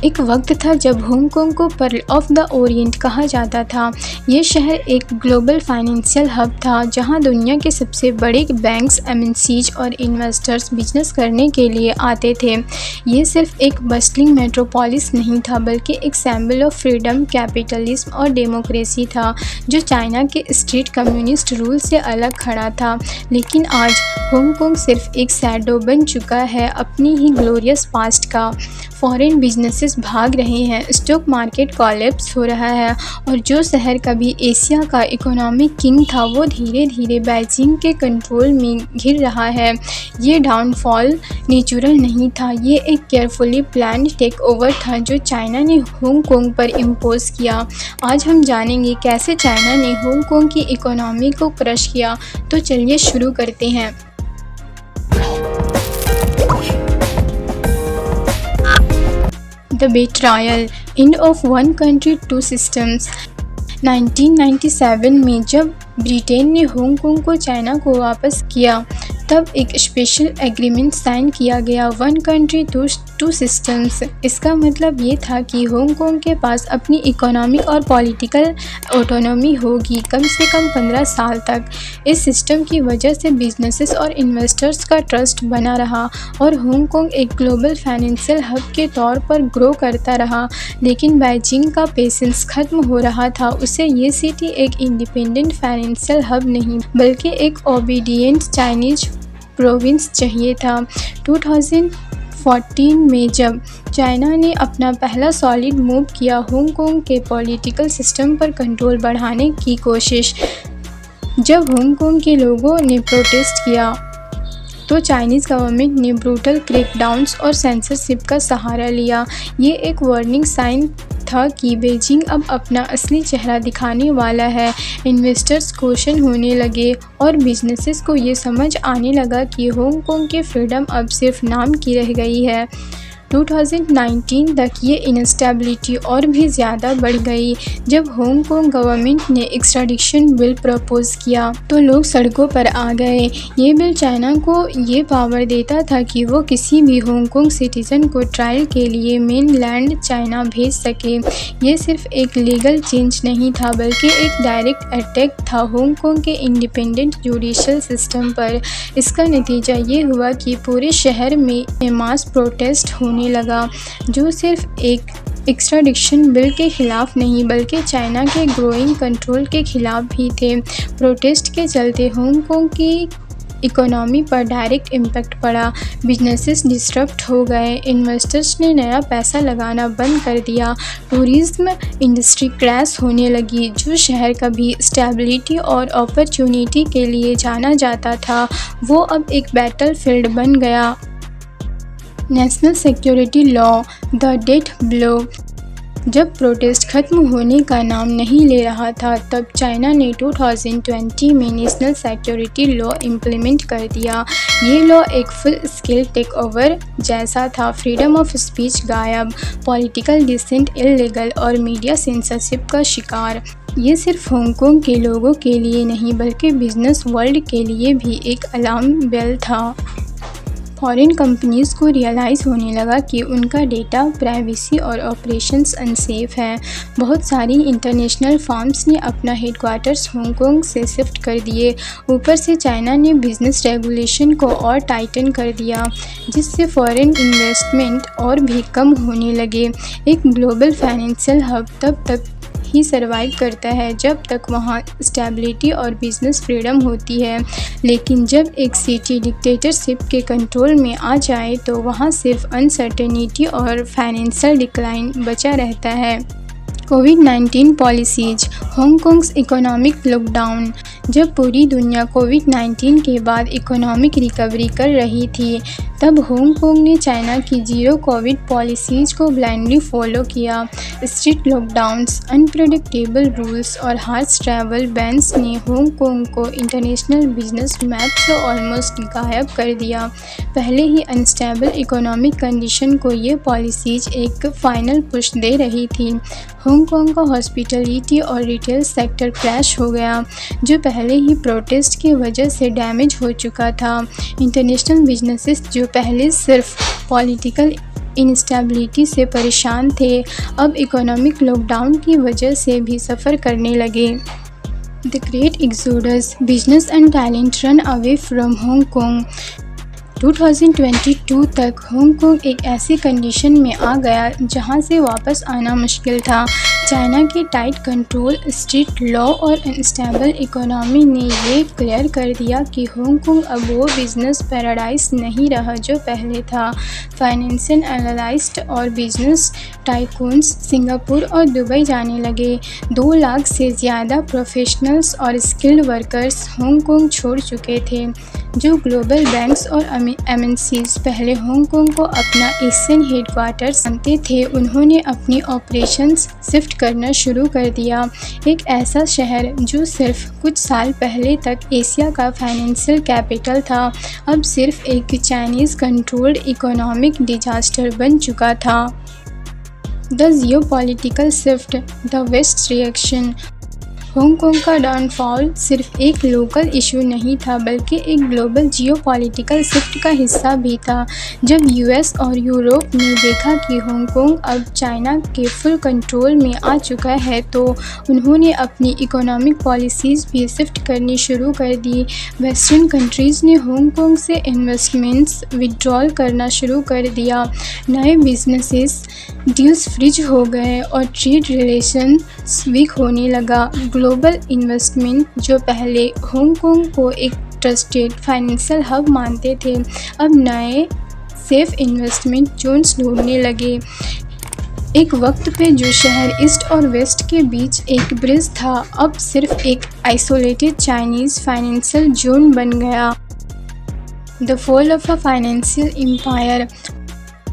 एक वक्त था जब हांगकांग को पर्ल ऑफ द ओरिएंट कहा जाता था। ये शहर एक ग्लोबल फाइनेंशियल हब था जहां दुनिया के सबसे बड़े बैंक्स, एमएनसीज और इन्वेस्टर्स बिजनेस करने के लिए आते थे। ये सिर्फ एक बस्टलिंग मेट्रोपोलिस नहीं था बल्कि एक सिंबल ऑफ फ्रीडम, कैपिटलिज्म और डेमोक्रेसी था जो चाइना के स्ट्रीट कम्युनिस्ट रूल से अलग खड़ा था। लेकिन आज हांगकांग सिर्फ एक शैडो बन चुका है अपनी ही ग्लोरियस पास्ट का। फॉरेन बिजनेसेस भाग रहे हैं, स्टॉक मार्केट कोलैप्स हो रहा है और जो शहर कभी एशिया का इकोनॉमिक किंग था वो धीरे धीरे बीजिंग के कंट्रोल में घिर रहा है। ये डाउनफॉल नेचुरल नहीं था, ये एक केयरफुली प्लान्ड टेक ओवर था जो चाइना ने हांगकांग पर इम्पोज किया। आज हम जानेंगे कैसे चाइना ने हांगकांग की इकोनॉमी को क्रश किया। तो चलिए शुरू करते हैं। The betrayal, end of one country two systems। 1997 में जब ब्रिटेन ने हांगकांग को चाइना को वापस किया तब एक स्पेशल एग्रीमेंट साइन किया गया, वन कंट्री टू सिस्टम्स। इसका मतलब ये था कि हांगकांग के पास अपनी इकोनॉमिक और पॉलिटिकल ऑटोनॉमी होगी कम से कम 15 साल तक। इस सिस्टम की वजह से बिजनेसेस और इन्वेस्टर्स का ट्रस्ट बना रहा और हांगकांग एक ग्लोबल फाइनेंशियल हब के तौर पर ग्रो करता रहा। लेकिन बीजिंग का पेशेंस खत्म हो रहा था। उसे ये सिटी एक इंडिपेंडेंट फाइनेंशियल हब नहीं बल्कि एक ओबीडिएंट चाइनीज प्रोविंस चाहिए था। 2014 में जब चाइना ने अपना पहला सॉलिड मूव किया हांगकांग के पॉलिटिकल सिस्टम पर कंट्रोल बढ़ाने की कोशिश, जब हांगकांग के लोगों ने प्रोटेस्ट किया तो चाइनीज़ गवर्नमेंट ने ब्रूटल क्रैकडाउन्स और सेंसरशिप का सहारा लिया। ये एक वार्निंग साइन था कि बीजिंग अब अपना असली चेहरा दिखाने वाला है। इन्वेस्टर्स क्वेश्चन होने लगे और बिजनेसेस को ये समझ आने लगा कि हांगकांग की फ्रीडम अब सिर्फ नाम की रह गई है। 2019 तक ये इंस्टेबिलिटी और भी ज़्यादा बढ़ गई। जब हांगकांग गवर्नमेंट ने एक्स्ट्राडिशन बिल प्रपोज किया तो लोग सड़कों पर आ गए। ये बिल चाइना को ये पावर देता था कि वो किसी भी हांगकांग सिटीज़न को ट्रायल के लिए मेनलैंड चाइना भेज सके। ये सिर्फ एक लीगल चेंज नहीं था बल्कि एक डायरेक्ट अटैक था हांगकांग के इंडिपेंडेंट जुडिशल सिस्टम पर। इसका नतीजा ये हुआ कि पूरे शहर में मास प्रोटेस्ट होने लगा जो सिर्फ एक एक्स्ट्राडिशन बिल के खिलाफ नहीं बल्कि चाइना के ग्रोइंग कंट्रोल के खिलाफ भी थे। प्रोटेस्ट के चलते हांगकांग की इकोनॉमी पर डायरेक्ट इम्पैक्ट पड़ा, बिजनेसेस डिस्टर्ब हो गए, इन्वेस्टर्स ने नया पैसा लगाना बंद कर दिया, टूरिज्म इंडस्ट्री क्रैश होने लगी। जो शहर कभी स्टेबिलिटी और अपॉर्चुनिटी के लिए जाना जाता था वो अब एक बैटल फील्ड बन गया। National security law, the death blow. जब प्रोटेस्ट खत्म होने का नाम नहीं ले रहा था तब चाइना ने 2020 में नेशनल सिक्योरिटी लॉ इम्प्लीमेंट कर दिया। ये लॉ एक फुल स्केल टेक ओवर जैसा था। फ्रीडम ऑफ स्पीच गायब, पॉलिटिकल डिसेंट इल्लीगल और मीडिया सेंसरशिप का शिकार। ये सिर्फ हांगकांग के लोगों के लिए नहीं बल्कि बिजनेस वर्ल्ड के लिए भी एक अलार्म बेल था। फॉरेन कंपनीज़ को रियलाइज़ होने लगा कि उनका डेटा, प्राइवेसी और ऑपरेशंस अनसेफ है। बहुत सारी इंटरनेशनल फर्म्स ने अपना हेडक्वार्टर्स हांगकांग से शिफ्ट कर दिए। ऊपर से चाइना ने बिजनेस रेगुलेशन को और टाइटन कर दिया जिससे फॉरेन इन्वेस्टमेंट और भी कम होने लगे। एक ग्लोबल फाइनेंशियल हब तब तक ही सर्वाइव करता है जब तक वहाँ स्टेबिलिटी और बिजनेस फ्रीडम होती है। लेकिन जब एक सिटी डिक्टेटरशिप के कंट्रोल में आ जाए तो वहाँ सिर्फ अनसर्टेनिटी और फाइनेंशियल डिक्लाइन बचा रहता है। कोविड-19 पॉलिसीज, हांगकांग्स इकोनॉमिक लॉकडाउन। जब पूरी दुनिया कोविड-19 के बाद इकोनॉमिक रिकवरी कर रही थी तब हांगकांग ने चाइना की जीरो कोविड पॉलिसीज़ को ब्लाइंडली फॉलो किया। स्ट्रिक्ट लॉकडाउन्स, अनप्रेडिक्टेबल रूल्स और हार्श ट्रैवल बैन्स ने हांगकांग को इंटरनेशनल बिजनेस मैप से ऑलमोस्ट गायब कर दिया। पहले ही अनस्टेबल इकोनॉमिक कंडीशन को ये पॉलिसीज़ एक फाइनल पुश दे रही थी। हांगकांग का हॉस्पिटलिटी और रिटेल सेक्टर क्रैश हो गया जो पहले ही प्रोटेस्ट की वजह से डैमेज हो चुका था। इंटरनेशनल बिजनेसेस जो पहले सिर्फ पॉलिटिकल इंस्टेबिलिटी से परेशान थे, अब इकोनॉमिक लॉकडाउन की वजह से भी सफ़र करने लगे। The great exodus, business and talent run away from Hong Kong. 2022 तक हांगकांग एक ऐसी कंडीशन में आ गया जहां से वापस आना मुश्किल था। चाइना के टाइट कंट्रोल, स्ट्रिक्ट लॉ और अनस्टेबल इकोनॉमी ने ये क्लियर कर दिया कि हांगकांग अब वो बिजनेस पैराडाइज नहीं रहा जो पहले था। फाइनेंशियल एनालिस्ट और बिजनेस टाइकून्स सिंगापुर और दुबई जाने लगे। 2 लाख से ज़्यादा प्रोफेशनल्स और स्किल्ड वर्कर्स हांगकांग छोड़ चुके थे। जो ग्लोबल बैंक्स और एमएनसीज पहले हांगकांग को अपना एशियन हेडक्वार्टर्स मानते थे, उन्होंने अपनी ऑपरेशंस शिफ्ट करना शुरू कर दिया। एक ऐसा शहर जो सिर्फ कुछ साल पहले तक एशिया का फाइनेंशियल कैपिटल था, अब सिर्फ एक चाइनीज़ कंट्रोल्ड इकोनॉमिक डिजास्टर बन चुका था। The geopolitical shift, the west reaction. Hong Kong का डाउनफॉल सिर्फ एक लोकल इशू नहीं था बल्कि एक ग्लोबल जियोपॉलिटिकल शिफ्ट का हिस्सा भी था। जब यूएस और यूरोप ने देखा कि हांगकांग अब चाइना के फुल कंट्रोल में आ चुका है तो उन्होंने अपनी इकोनॉमिक पॉलिसीज़ भी शिफ्ट करनी शुरू कर दी। वेस्टर्न कंट्रीज़ ने हांगकांग से इन्वेस्टमेंट्स विड्रॉल करना शुरू कर दिया। नए बिजनेसेस डील्स फ्रीज हो गए और ट्रेड रिलेशंस वीक होने लगा। ग्लोबल इन्वेस्टमेंट जो पहले हांगकांग को एक ट्रस्टेड फाइनेंशियल हब मानते थे, अब नए सेफ इन्वेस्टमेंट जोन्स ढूंढने लगे। एक वक्त पे जो शहर ईस्ट और वेस्ट के बीच एक ब्रिज था, अब सिर्फ एक आइसोलेटेड चाइनीज़ फाइनेंशियल जोन बन गया। The fall of a financial empire.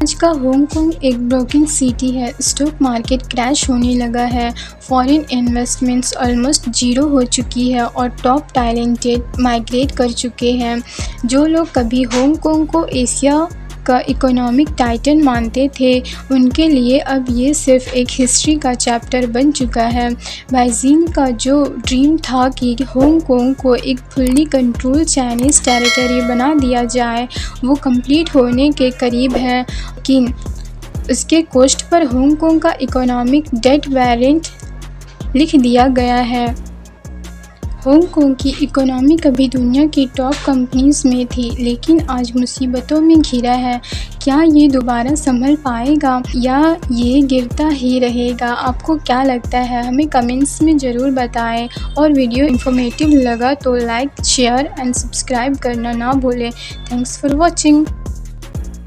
आज का हांगकांग एक ब्रोकन सिटी है। स्टॉक मार्केट क्रैश होने लगा है, फॉरेन इन्वेस्टमेंट्स ऑलमोस्ट जीरो हो चुकी है और टॉप टैलेंटेड माइग्रेट कर चुके हैं। जो लोग कभी हांगकांग को एशिया का इकोनॉमिक टाइटन मानते थे, उनके लिए अब ये सिर्फ एक हिस्ट्री का चैप्टर बन चुका है। बेइजिंग का जो ड्रीम था कि हांगकांग को एक फुल्ली कंट्रोल चाइनीज़ टेरिटरी बना दिया जाए, वो कंप्लीट होने के करीब है, लेकिन उसके कॉस्ट पर हांगकांग का इकोनॉमिक डेट वारंट लिख दिया गया है। हांगकांग की इकोनॉमी कभी दुनिया की टॉप कंपनीज़ में थी, लेकिन आज मुसीबतों में घिरा है। क्या ये दोबारा संभल पाएगा या ये गिरता ही रहेगा? आपको क्या लगता है? हमें कमेंट्स में ज़रूर बताएं और वीडियो इन्फॉर्मेटिव लगा तो लाइक, शेयर एंड सब्सक्राइब करना ना भूलें। Thanks for watching.